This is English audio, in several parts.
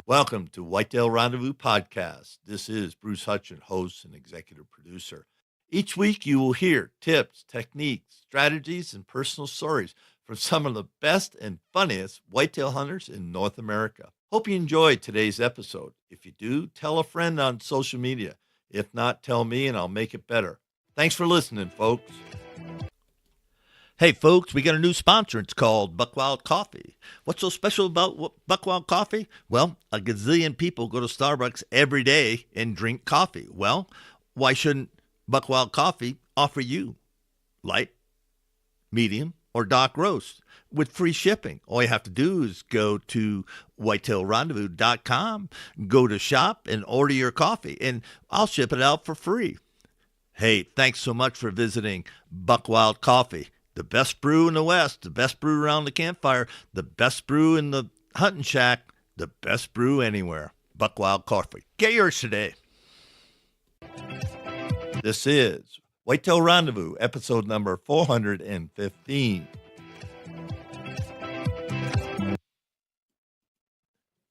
Welcome to Whitetail Rendezvous Podcast. This is Bruce Hutchin, host and executive producer. Each week you will hear tips, techniques, strategies, and personal stories from some of the best and funniest whitetail hunters in North America. Hope you enjoyed today's episode. If you do, tell a friend on social media. If not, tell me and I'll make it better. Thanks for listening, folks. Hey, folks, we got a new sponsor. It's called Buckwild Coffee. What's so special about Buckwild Coffee? Well, a gazillion people go to Starbucks every day and drink coffee. Well, why shouldn't Buckwild Coffee offer you light, medium, or dark roast with free shipping? All you have to do is go to whitetailrendezvous.com, go to shop, and order your coffee, and I'll ship it out for free. Hey, thanks so much for visiting Buckwild Coffee. The best brew in the West, the best brew around the campfire, the best brew in the hunting shack, the best brew anywhere. Buckwild Coffee. Get yours today. This is Whitetail Rendezvous, episode number 415.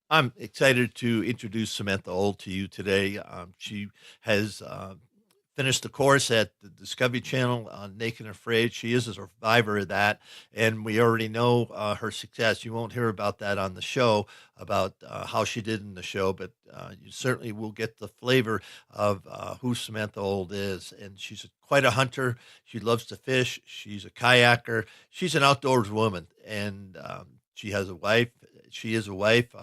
I'm excited to introduce Samantha Ohl to you today. She has finished the course at the Discovery Channel on Naked and Afraid. She is a survivor of that, and we already know her success. You won't hear about that on the show, about how she did in the show, but you certainly will get the flavor of who Samantha Ohl is. And she's quite a hunter. She loves to fish. She's a kayaker. She's an outdoors woman, and she has a wife. She is a wife.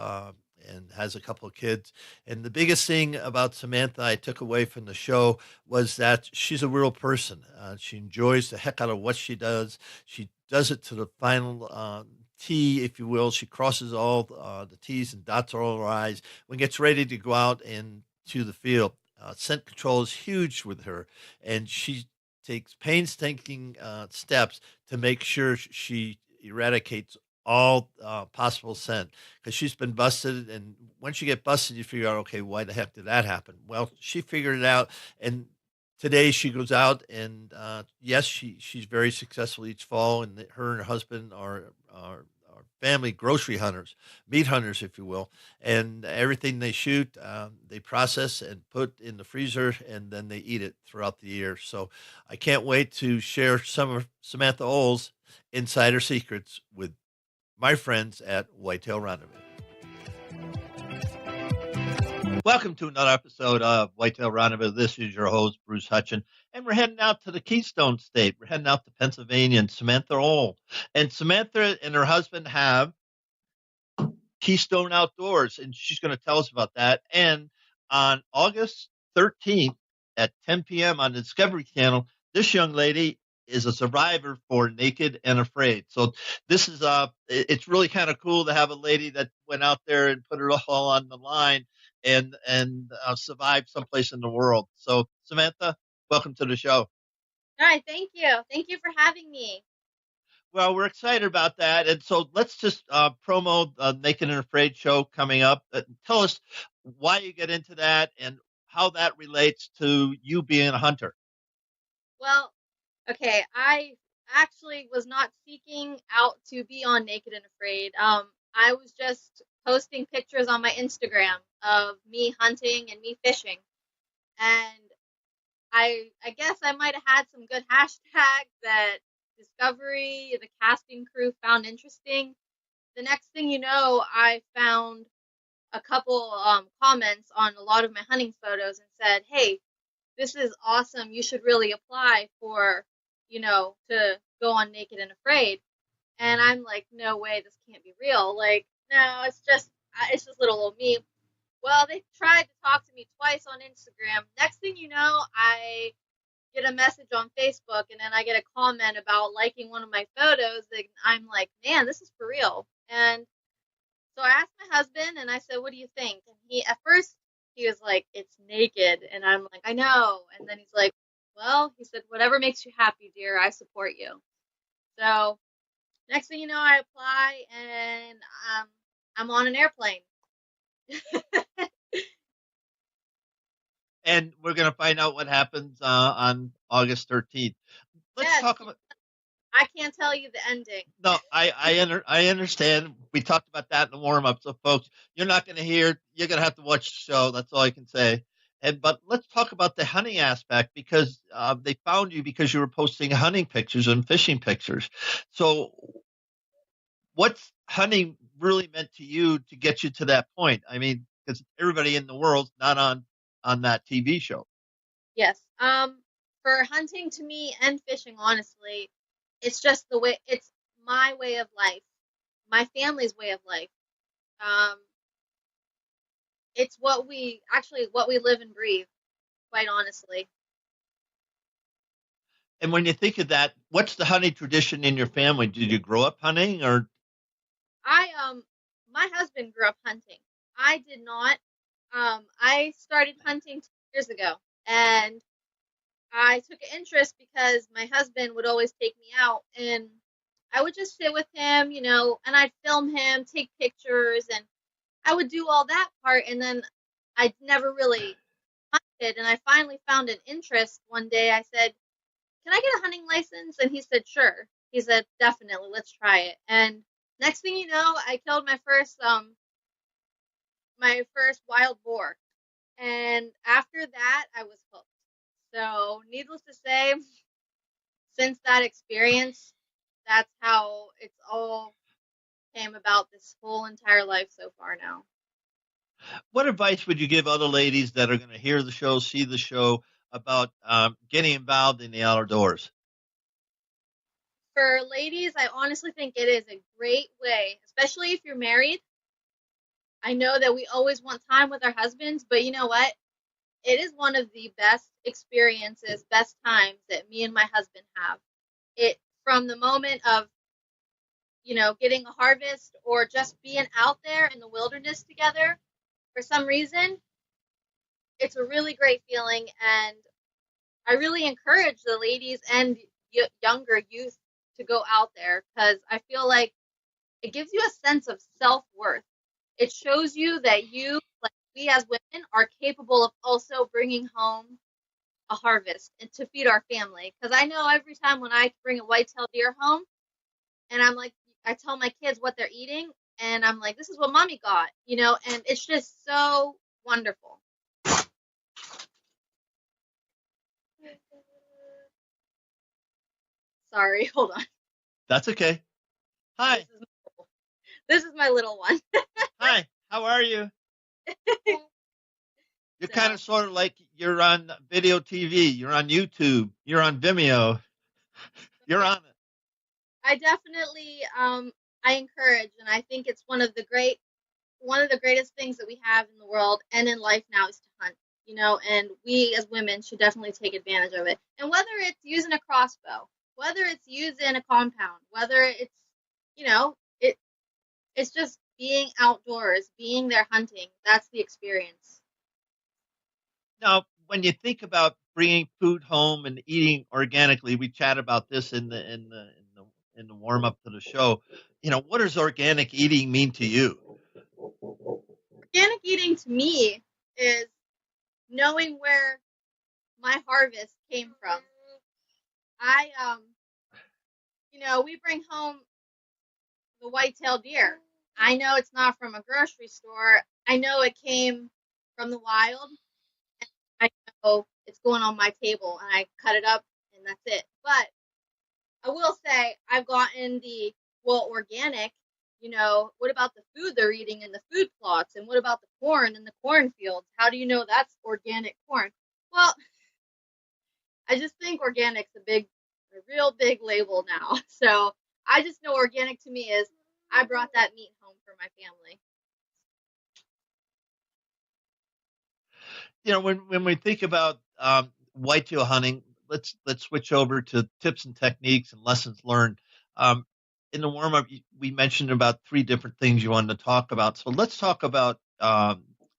And has a couple of kids. And the biggest thing about Samantha I took away from the show was that she's a real person. She enjoys the heck out of what she does. She does it to the final T, if you will. She crosses all the T's and dots all her I's when gets ready to go out into the field. Scent control is huge with her, and she takes painstaking steps to make sure she eradicates all possible scent, because she's been busted. And once you get busted, you figure out, okay, why the heck did that happen? Well, she figured it out. And today she goes out and yes, she's very successful each fall. And her and her husband are family grocery hunters, meat hunters, if you will. And everything they shoot, they process and put in the freezer, and then they eat it throughout the year. So I can't wait to share some of Samantha Ohl's insider secrets with my friends at Whitetail Rendezvous. Welcome to another episode of Whitetail Rendezvous. This is your host, Bruce Hutchin, and we're heading out to the Keystone State. We're heading out to Pennsylvania and Samantha Ohl. And Samantha and her husband have Keystone Outdoors, and she's going to tell us about that. And on August 13th at 10 p.m. on the Discovery Channel, this young lady is a survivor for Naked and Afraid. So this is it's really kind of cool to have a lady that went out there and put it all on the line and survived someplace in the world. So Samantha, welcome to the show. All right, thank you. Thank you for having me. Well, we're excited about that. And so let's just promo Naked and Afraid show coming up. Tell us why you get into that and how that relates to you being a hunter. Well, okay, I actually was not seeking out to be on Naked and Afraid. I was just posting pictures on my Instagram of me hunting and me fishing. And I guess I might have had some good hashtags that Discovery, the casting crew found interesting. The next thing you know, I found a couple comments on a lot of my hunting photos and said, hey, this is awesome. You should really apply for, to go on Naked and Afraid. And I'm like, no way, this can't be real. Like, no, it's just little old me. Well, they tried to talk to me twice on Instagram. Next thing you know, I get a message on Facebook, and then I get a comment about liking one of my photos. And I'm like, man, this is for real. And so I asked my husband, and I said, what do you think? And at first, he was like, it's naked. And I'm like, I know. And then he's like, well, he said, whatever makes you happy, dear, I support you. So next thing you know, I apply, and I'm on an airplane. And we're going to find out what happens on August 13th. Let's talk about I can't tell you the ending. No, I understand. We talked about that in the warm up. So, folks, you're not going to hear. You're going to have to watch the show. That's all I can say. But let's talk about the hunting aspect because they found you because you were posting hunting pictures and fishing pictures. So, what's hunting really meant to you to get you to that point? I mean, because everybody in the world's not on that TV show. Yes. For hunting to me and fishing, honestly, it's just the way. It's my way of life, my family's way of life. Um, it's what we live and breathe. Quite honestly, And when you think of that, what's the hunting tradition in your family? Did you grow up hunting, or my husband grew up hunting. I did not. I started hunting 2 years ago, and I took an interest because my husband would always take me out, and I would just sit with him, and I'd film him, take pictures, and I would do all that part, and then I never really hunted, and I finally found an interest one day. I said, "Can I get a hunting license?" And he said, "Sure." He said, "Definitely, let's try it." And next thing you know, I killed my first wild boar, and after that, I was hooked. So, needless to say, since that experience, that's how it's all came about this whole entire life so far now. what advice would you give other ladies that are going to hear the show, see the show about getting involved in the outdoors? For ladies, I honestly think it is a great way, especially if you're married. I know that we always want time with our husbands, but you know what? It is one of the best experiences, best times that me and my husband have. It from the moment of, getting a harvest or just being out there in the wilderness together. For some reason, it's a really great feeling, and I really encourage the ladies and younger youth to go out there because I feel like it gives you a sense of self-worth. It shows you that like we as women, are capable of also bringing home a harvest and to feed our family. Because I know every time when I bring a white-tailed deer home, and I'm like, I tell my kids what they're eating, and I'm like, this is what mommy got, and it's just so wonderful. Sorry, hold on. That's okay. Hi. This is my little one. Hi. How are you? You're kind of sort of like you're on video TV. You're on YouTube. You're on Vimeo. You're on it. I definitely I encourage, and I think it's one of the greatest things that we have in the world and in life now is to hunt. And we as women should definitely take advantage of it. And whether it's using a crossbow, whether it's using a compound, whether it's it it's just being outdoors, being there hunting. That's the experience. Now, when you think about bringing food home and eating organically, we chat about this in the warm up to the show. What does organic eating mean to you? Organic eating to me is knowing where my harvest came from. I we bring home the white-tailed deer. I know it's not from a grocery store. I know it came from the wild. I know it's going on my table, and I cut it up, and that's it. But I will say I've gotten organic. What about the food they're eating in the food plots, and what about the corn in the cornfields? How do you know that's organic corn? Well, I just think organic's a real big label now. So I just know organic to me is I brought that meat home for my family. When we think about whitetail hunting, let's switch over to tips and techniques and lessons learned. Um, in the warm up, we mentioned about three different things you wanted to talk about. So let's talk about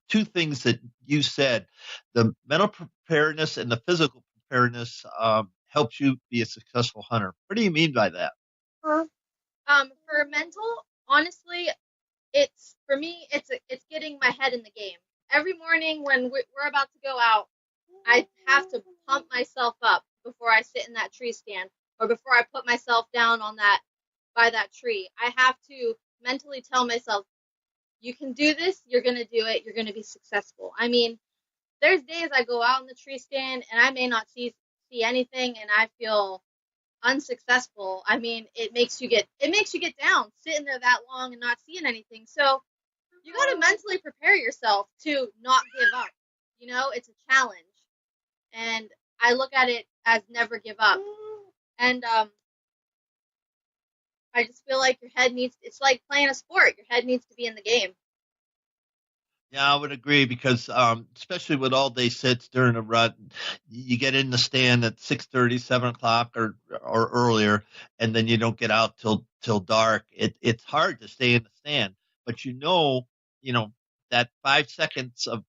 two things that you said: the mental preparedness and the physical preparedness helps you be a successful hunter. What do you mean by that? For mental, honestly, it's for me. It's getting my head in the game. Every morning when we're about to go out, I have to pump myself up before I sit in that tree stand, or before I put myself down on that by that tree. I have to mentally tell myself, you can do this, you're going to do it, you're going to be successful. I mean, there's days I go out in the tree stand and I may not see anything and I feel unsuccessful. I mean, it makes you get down sitting there that long and not seeing anything. So you got to mentally prepare yourself to not give up. You know, it's a challenge. And I look at it as never give up. And I just feel like it's like playing a sport. Your head needs to be in the game. Yeah, I would agree because especially with all day sits during a rut, you get in the stand at 6:30, 7 o'clock or earlier, and then you don't get out till dark. It's hard to stay in the stand, but you know that 5 seconds of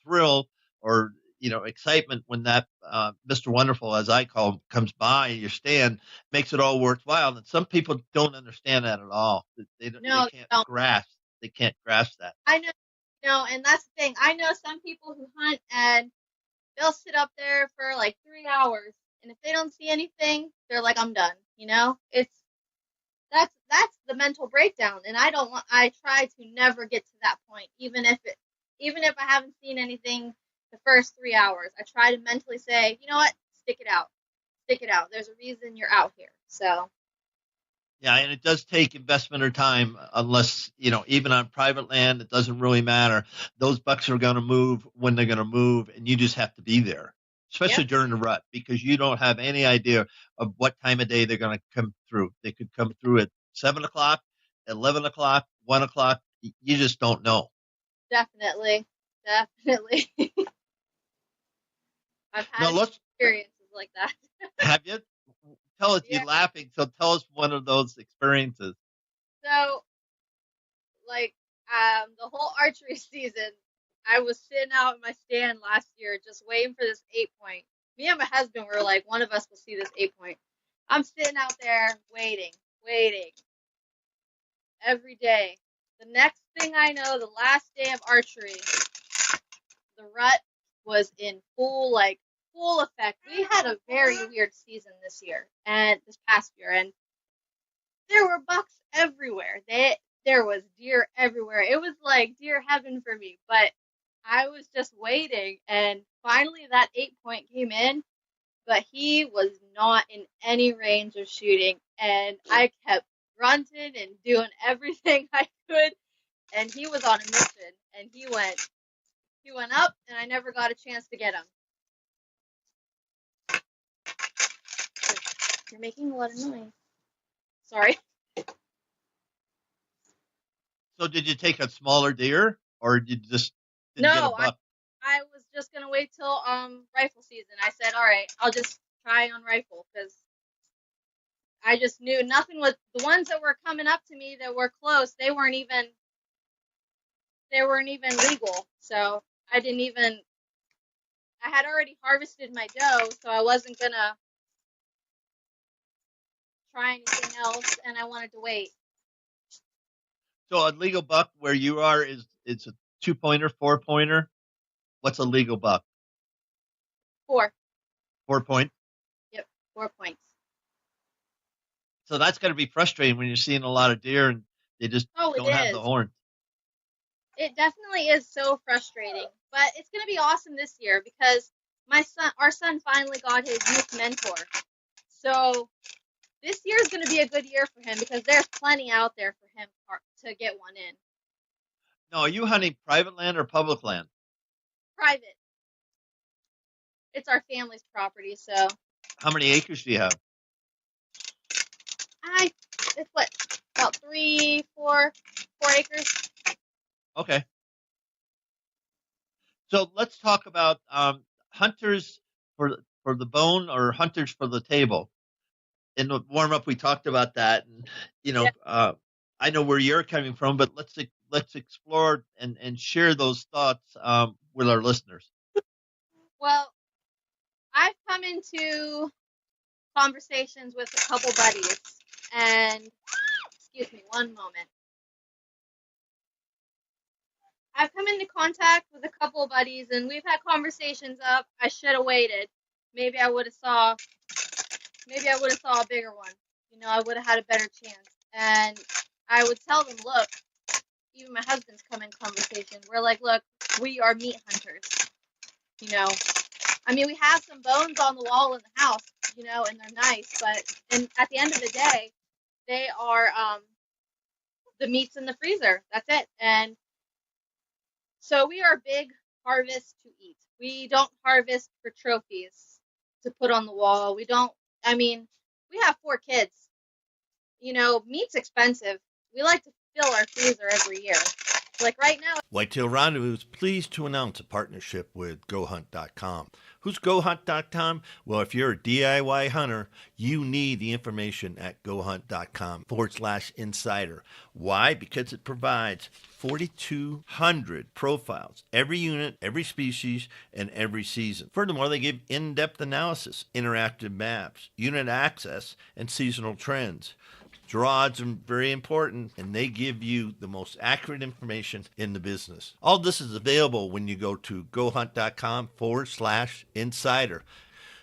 thrill or excitement when that Mr. Wonderful, as I call him, comes by your stand makes it all worthwhile. And some people don't understand that at all. They can't grasp. They can't grasp that. I know, and that's the thing. I know some people who hunt and they'll sit up there for like 3 hours, and if they don't see anything, they're like, "I'm done." You know, that's the mental breakdown, and I try to never get to that point, even if I haven't seen anything the first 3 hours. I try to mentally say, you know what, stick it out. There's a reason you're out here. So. Yeah, and it does take investment or time unless, even on private land, it doesn't really matter. Those bucks are going to move when they're going to move, and you just have to be there, especially during the rut, because you don't have any idea of what time of day they're going to come through. They could come through at 7 o'clock, 11 o'clock, 1 o'clock. You just don't know. Definitely. I've had experiences like that. Have you? Tell us, you're laughing, so tell us one of those experiences. So, the whole archery season, I was sitting out in my stand last year just waiting for this 8-point. Me and my husband were like, one of us will see this 8-point. I'm sitting out there waiting. Every day. The next thing I know, the last day of archery, the rut was in full effect. We had a very weird season this past year, and there were bucks everywhere. There was deer everywhere. It was like deer heaven for me, but I was just waiting, and finally that 8-point came in, but he was not in any range of shooting, and I kept grunting and doing everything I could, and he was on a mission, and he went up, and I never got a chance to get him. You're making a lot of noise. Sorry. So did you take a smaller deer, or you just didn't get a buck? I was just going to wait till rifle season. I said, all right, I'll just try on rifle, because I just knew nothing was, the ones that were coming up to me that were close, they weren't even legal. So I had already harvested my doe, so I wasn't going to try anything else, and I wanted to wait. So a legal buck where you are it's a 2-pointer, 4-pointer. What's a legal buck? 4. 4 point? Yep, 4 points. So that's got to be frustrating when you're seeing a lot of deer and they just don't have the horns. It definitely is so frustrating, but it's going to be awesome this year because our son finally got his youth mentor. So this year is going to be a good year for him because there's plenty out there for him to get one in. No, are you hunting private land or public land? Private. It's our family's property, so. How many acres do you have? It's about 4 acres. Okay. So let's talk about hunters for the bone or hunters for the table. In the warm up, we talked about that, and I know where you're coming from, but let's explore and share those thoughts with our listeners. Well, I've come into conversations with a couple buddies, and excuse me, one moment. I've come into contact with a couple buddies, and we've had conversations of I should have waited. Maybe I would have saw maybe I would have saw a bigger one. I would have had a better chance. And I would tell them, look, even my husband's come in conversation. We're like, look, we are meat hunters. We have some bones on the wall in the house, and they're nice, but at the end of the day, they are the meat's in the freezer. That's it. And so we are big harvest to eat. We don't harvest for trophies to put on the wall. We have 4 kids. Meat's expensive. We like to fill our freezer every year. Like right now. Whitetail Rendezvous is pleased to announce a partnership with GoHunt.com. Who's GoHunt.com? Well, if you're a DIY hunter, you need the information at GoHunt.com/insider. Why? Because it provides 4,200 profiles, every unit, every species, and every season. Furthermore, they give in-depth analysis, interactive maps, unit access, and seasonal trends. Draw odds are very important, and they give you the most accurate information in the business. All this is available when you go to GoHunt.com/insider.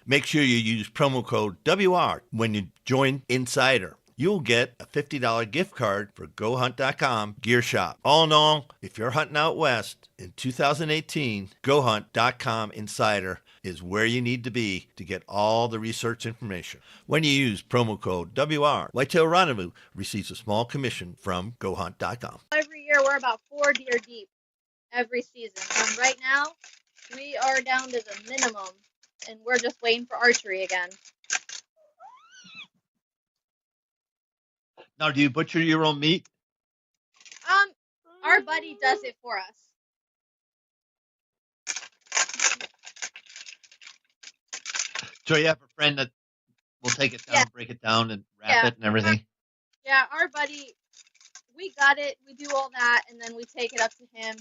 Make sure you use promo code WR when you join Insider. You'll get a $50 gift card for GoHunt.com Gear Shop. All in all, if you're hunting out west in 2018, GoHunt.com Insider is where you need to be to get all the research information. When you use promo code WR, Whitetail Rendezvous receives a small commission from GoHunt.com. Every year we're about 4 deer deep every season. Right now we are down to the minimum, and we're just waiting for archery again. Now, do you butcher your own meat? Our buddy does it for us. So you have a friend that will take it down, break it down, and wrap it and everything? Yeah, our buddy, we got it, we do all that, and then we take it up to him.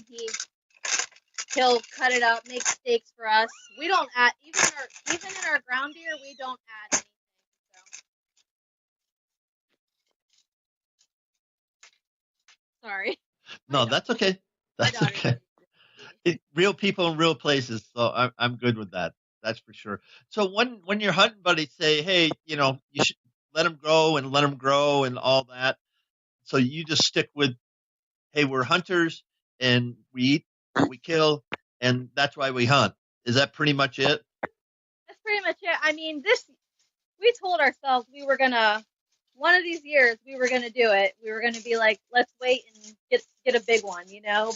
He'll cut it up, make steaks for us. We don't add, even in our ground deer, we don't add anything. So. Sorry. No, that's okay. That's okay. Real people in real places, so I'm good with that. That's for sure. So when your hunting buddies say, hey, you should let them grow and all that, so you just stick with, hey, we're hunters and we eat, we kill, and that's why we hunt. Is that pretty much it? That's pretty much it. We told ourselves we were gonna, one of these years, we were gonna do it. We were gonna be like, let's wait and get a big one,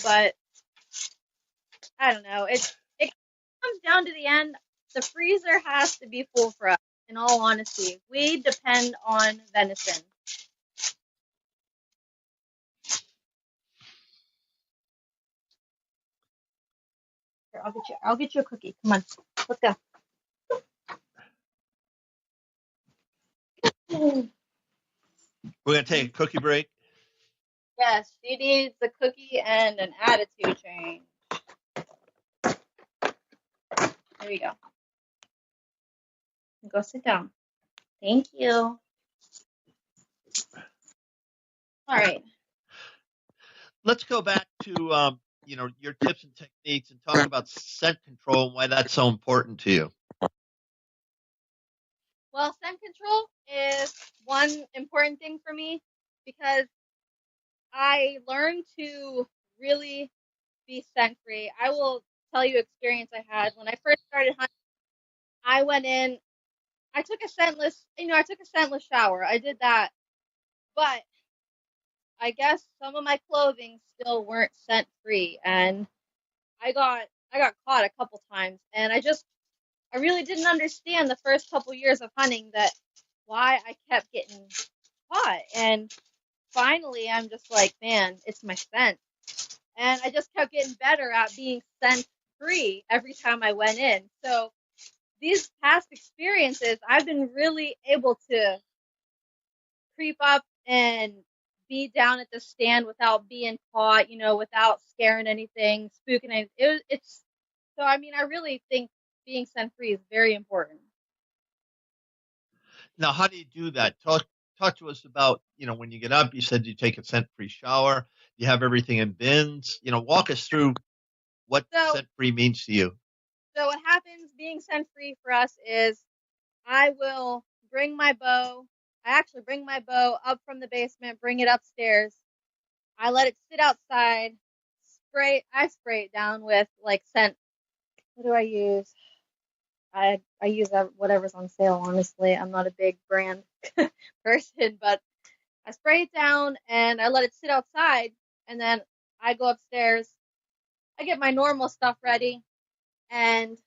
but I don't know. It comes down to the end. The freezer has to be full for us, in all honesty. We depend on venison. Here, I'll get you a cookie. Come on. Let's go. We're going to take a cookie break. Yes, she needs a cookie and an attitude change. There you go. Go sit down. Thank you. All right. Let's go back to your tips and techniques and talk about scent control and why that's so important to you. Well, scent control is one important thing for me because I learned to really be scent free. I will tell you experience I had when I first started hunting. I went in, I took a scentless shower. I did that, but I guess some of my clothing still weren't scent free, and I got caught a couple times, and I really didn't understand the first couple years of hunting that why I kept getting caught. And finally, I'm just like, man, it's my scent. And I just kept getting better at being scent free every time I went in. So these past experiences, I've been really able to creep up and be down at the stand without being caught, without scaring anything, spooking anything. I really think being scent free is very important. Now, how do you do that? Talk to us about, when you get up, you said you take a scent free shower, you have everything in bins, walk us through what scent free means to you. So what happens being scent free for us is I will bring my bow. I actually bring my bow up from the basement, bring it upstairs. I let it sit outside. I spray it down with like scent. What do I use? I use whatever's on sale. Honestly, I'm not a big brand person, but I spray it down and I let it sit outside. And then I go upstairs. I get my normal stuff ready, and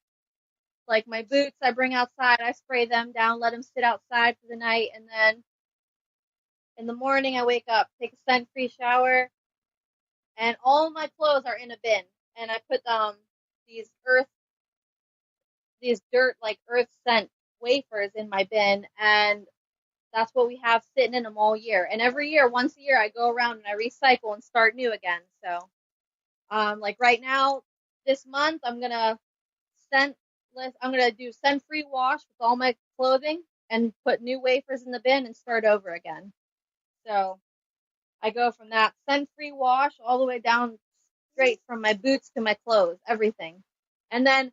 like my boots, I bring outside. I spray them down, let them sit outside for the night, and then in the morning I wake up, take a scent-free shower, and all my clothes are in a bin. And I put these dirt like earth scent wafers in my bin, and that's what we have sitting in them all year. And every year, once a year, I go around and I recycle and start new again. So, like right now, this month, I'm gonna do scent-free wash with all my clothing and put new wafers in the bin and start over again. So I go from that scent-free wash all the way down straight from my boots to my clothes, everything. And then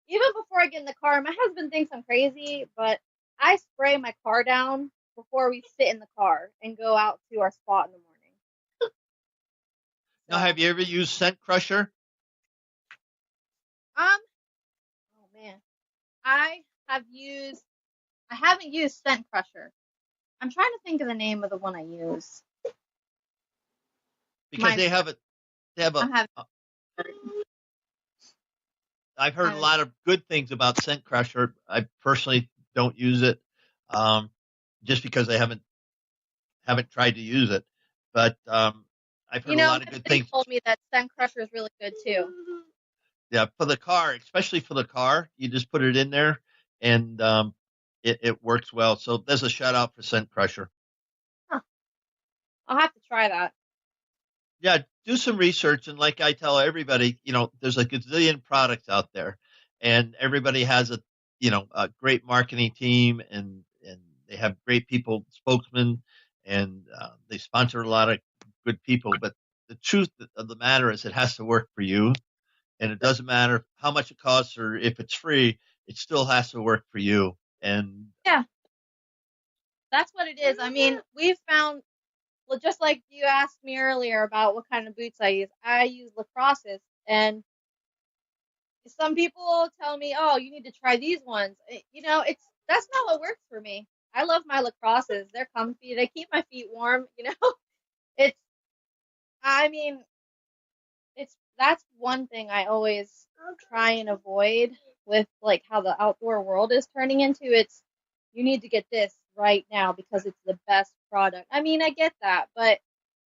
even before I get in the car, my husband thinks I'm crazy, but I spray my car down before we sit in the car and go out to our spot in the morning. Now, have you ever used Scent Crusher? Oh man, I haven't used Scent Crusher. I'm trying to think of the name of the one I use. Because they have I've heard a lot of good things about Scent Crusher. I personally don't use it, just because I haven't tried to use it. But I've heard a lot of good things. Told me that Scent Crusher is really good too. Yeah, for the car, especially for the car, you just put it in there, and it works well. So there's a shout out for Scent Crusher. Huh. I'll have to try that. Yeah, do some research, and like I tell everybody, there's a gazillion products out there, and everybody has a great marketing team, and they have great people, spokesmen, and they sponsor a lot of good people. But the truth of the matter is, it has to work for you, and it doesn't matter how much it costs or if it's free. It still has to work for you. And yeah, that's what it is. I mean, we've found. Well, just like you asked me earlier about what kind of boots I use Lacrosses, and some people tell me, "Oh, you need to try these ones." That's not what works for me. I love my Lacrosses; they're comfy. They keep my feet warm. That's one thing I always try and avoid with like how the outdoor world is turning into. You need to get this right now because it's the best product. I mean, I get that, but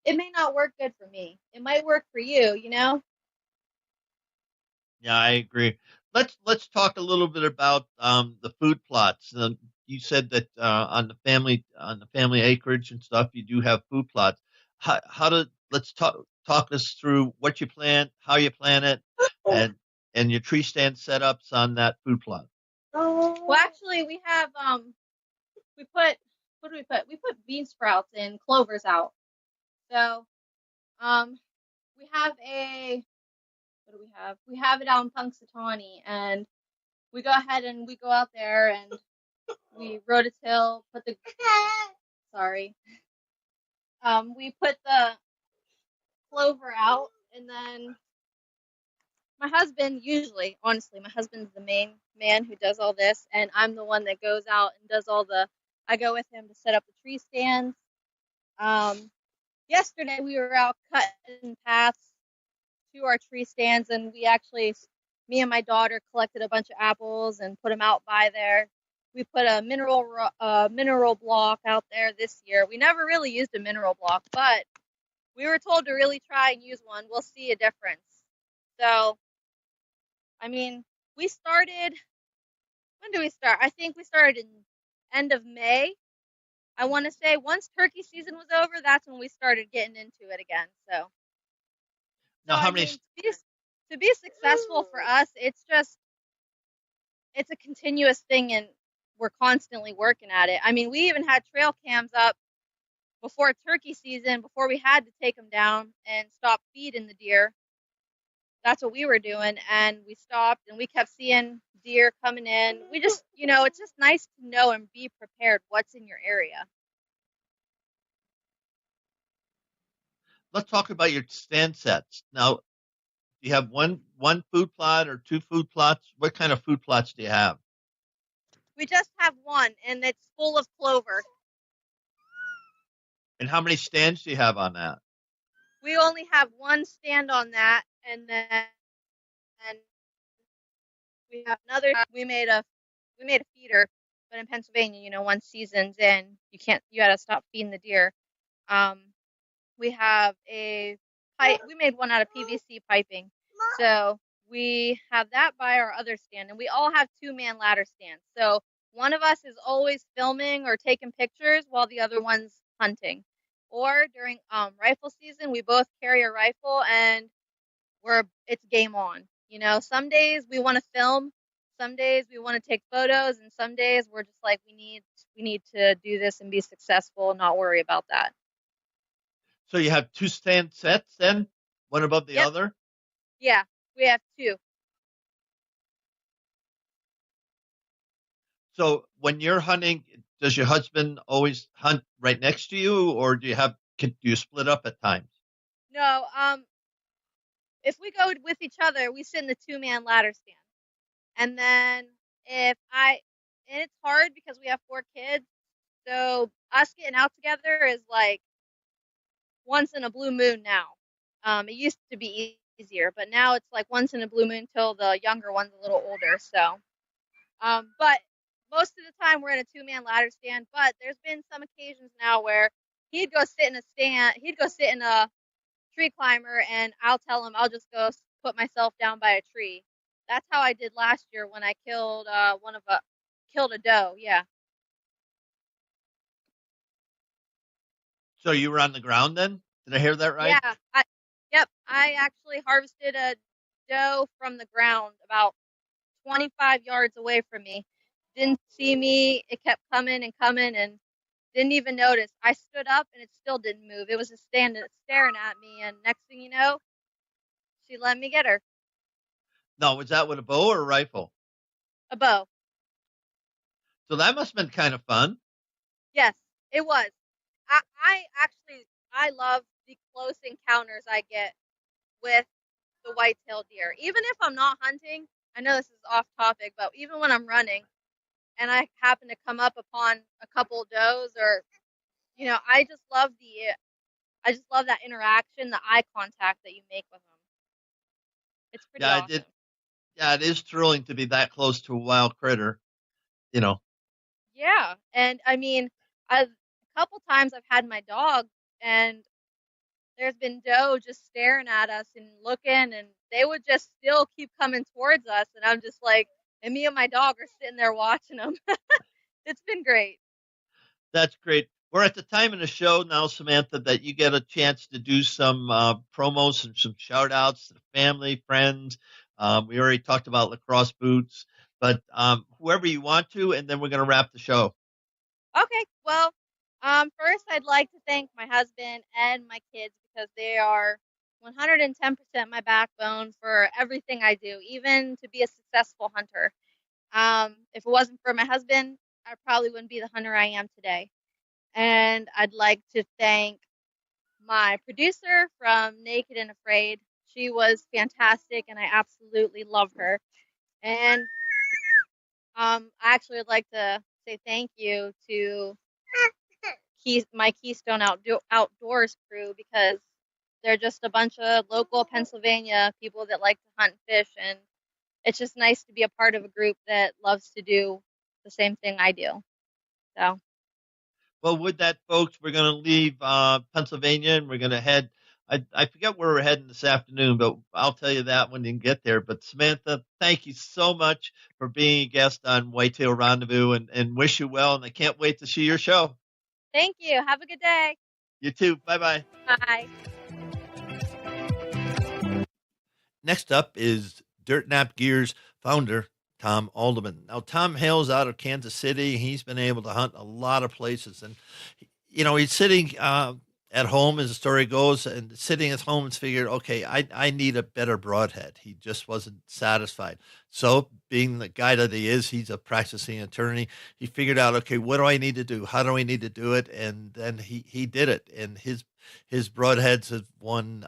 it may not work good for me. It might work for you, Yeah, I agree. Let's talk a little bit about the food plots. You said that on the family acreage and stuff, you do have food plots. Let's talk us through what you plant, how you plant it, and your tree stand setups on that food plot. Well, actually, we have what do we put? We put bean sprouts and clovers out. So, we have what do we have? We have it out in Punxsutawney, and we go ahead and we go out there and we rototill, we put the clover out, and then my husband's the main man who does all this, and I'm the one that goes out and does I go with him to set up the tree stands. Yesterday we were out cutting paths to our tree stands, and me and my daughter collected a bunch of apples and put them out by there. We put a mineral block out there this year. We never really used a mineral block, but we were told to really try and use one. We'll see a difference. So, I mean, we started. When did we start? I think we started in end of May. I want to say once turkey season was over, that's when we started getting into it again. So, now, to be successful for us, it's a continuous thing, and we're constantly working at it. I mean, we even had trail cams up before turkey season, before we had to take them down and stop feeding the deer. that's what we were doing, and we stopped and we kept seeing deer coming in. We just, it's just nice to know and be prepared what's in your area. Let's talk about your stand sets. Now, do you have one food plot or two food plots? What kind of food plots do you have? We just have one, and it's full of clover. And how many stands do you have on that? We only have one stand on that, and then we have another. We made a feeder, but in Pennsylvania, once season's in, you got to stop feeding the deer. We have a pipe. We made one out of PVC piping, so we have that by our other stand, and we all have 2-man ladder stands. So one of us is always filming or taking pictures while the other one's hunting. Or during rifle season, we both carry a rifle, and it's game on. Some days we want to film, some days we want to take photos, and some days we're just like, we need to do this and be successful and not worry about that. So you have 2 stand sets then, one above the other? Yeah, we have 2. So when you're hunting, does your husband always hunt right next to you, or do you split up at times? No, if we go with each other, we sit in the 2-man ladder stand. And then and it's hard because we have 4 kids, so us getting out together is like once in a blue moon now. It used to be easier, but now it's like once in a blue moon till the younger one's a little older. So, but most of the time we're in a 2-man ladder stand. But there's been some occasions now where he'd go sit in a tree climber, and I'll tell him I'll just go put myself down by a tree. That's how I did last year when I killed killed a doe. Yeah. So you were on the ground then? Did I hear that right? Yeah. Yep. I actually harvested a doe from the ground about 25 yards away from me. Didn't see me. It kept coming and coming and didn't even notice. I stood up and it still didn't move. It was just staring at me. And next thing you know, she let me get her. No, was that with a bow or a rifle? A bow. So that must have been kind of fun. Yes, it was. I love the close encounters I get with the white-tailed deer. Even if I'm not hunting, I know this is off topic, but even when I'm running and I happen to come up upon a couple does, or I just love that interaction, the eye contact that you make with them. It's pretty awesome. Yeah, it is thrilling to be that close to a wild critter. Yeah, and I mean, a couple times I've had my dog, and there's been doe just staring at us and looking, and they would just still keep coming towards us, and I'm just like, and me and my dog are sitting there watching them. It's been great. That's great. We're at the time in the show now, Samantha, that you get a chance to do some promos and some shout outs to the family, friends. We already talked about lacrosse boots, but whoever you want to, and then we're going to wrap the show. Okay, well, first I'd like to thank my husband and my kids because they are 110% my backbone for everything I do, even to be a successful hunter. If it wasn't for my husband, I probably wouldn't be the hunter I am today. And I'd like to thank my producer from Naked and Afraid. She was fantastic, and I absolutely love her. And I actually would like to say thank you to my Keystone Outdoors crew, because they're just a bunch of local Pennsylvania people that like to hunt and fish, and it's just nice to be a part of a group that loves to do the same thing I do. So. Well, with that, folks, we're going to leave Pennsylvania and we're going to head. I forget where we're heading this afternoon, but I'll tell you that when you get there. But Samantha, thank you so much for being a guest on Whitetail Rendezvous, and wish you well. And I can't wait to see your show. Thank you. Have a good day. You too. Bye-bye. Bye. Next up is Dirt Nap Gear's founder, Tom Alderman. Now, Tom hails out of Kansas City. He's been able to hunt a lot of places. And, he's sitting at home, as the story goes, and sitting at home and figured, okay, I need a better broadhead. He just wasn't satisfied. So, being the guy that he is, he's a practicing attorney. He figured out, okay, what do I need to do? How do I need to do it? And then he did it. And his broadheads have won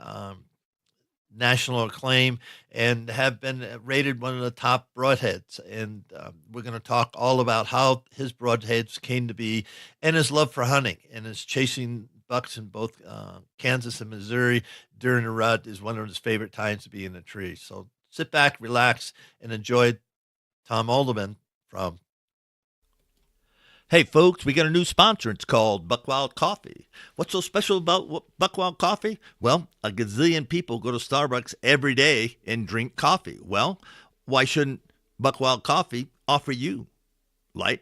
national acclaim and have been rated one of the top broadheads. And we're going to talk all about how his broadheads came to be, and his love for hunting, and his chasing bucks in both Kansas and Missouri during the rut is one of his favorite times to be in a tree. So sit back, relax, and enjoy Tom Alderman from. Hey folks, we got a new sponsor. It's called Buckwild Coffee. What's so special about Buckwild Coffee? Well, a gazillion people go to Starbucks every day and drink coffee. Well, why shouldn't Buckwild Coffee offer you light,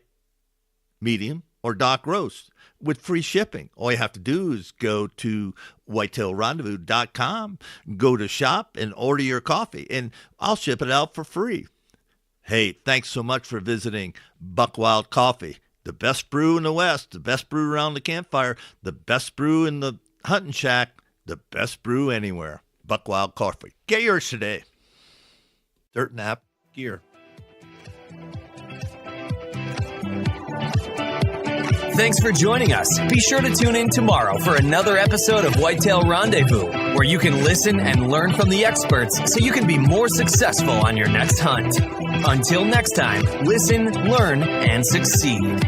medium, or dark roast with free shipping? All you have to do is go to whitetailrendezvous.com, go to shop, and order your coffee, and I'll ship it out for free. Hey, thanks so much for visiting Buckwild Coffee. The best brew in the West, the best brew around the campfire, the best brew in the hunting shack, the best brew anywhere. Buckwild Coffee. Get yours today. Dirt Nap Gear. Thanks for joining us. Be sure to tune in tomorrow for another episode of Whitetail Rendezvous, where you can listen and learn from the experts so you can be more successful on your next hunt. Until next time, listen, learn, and succeed.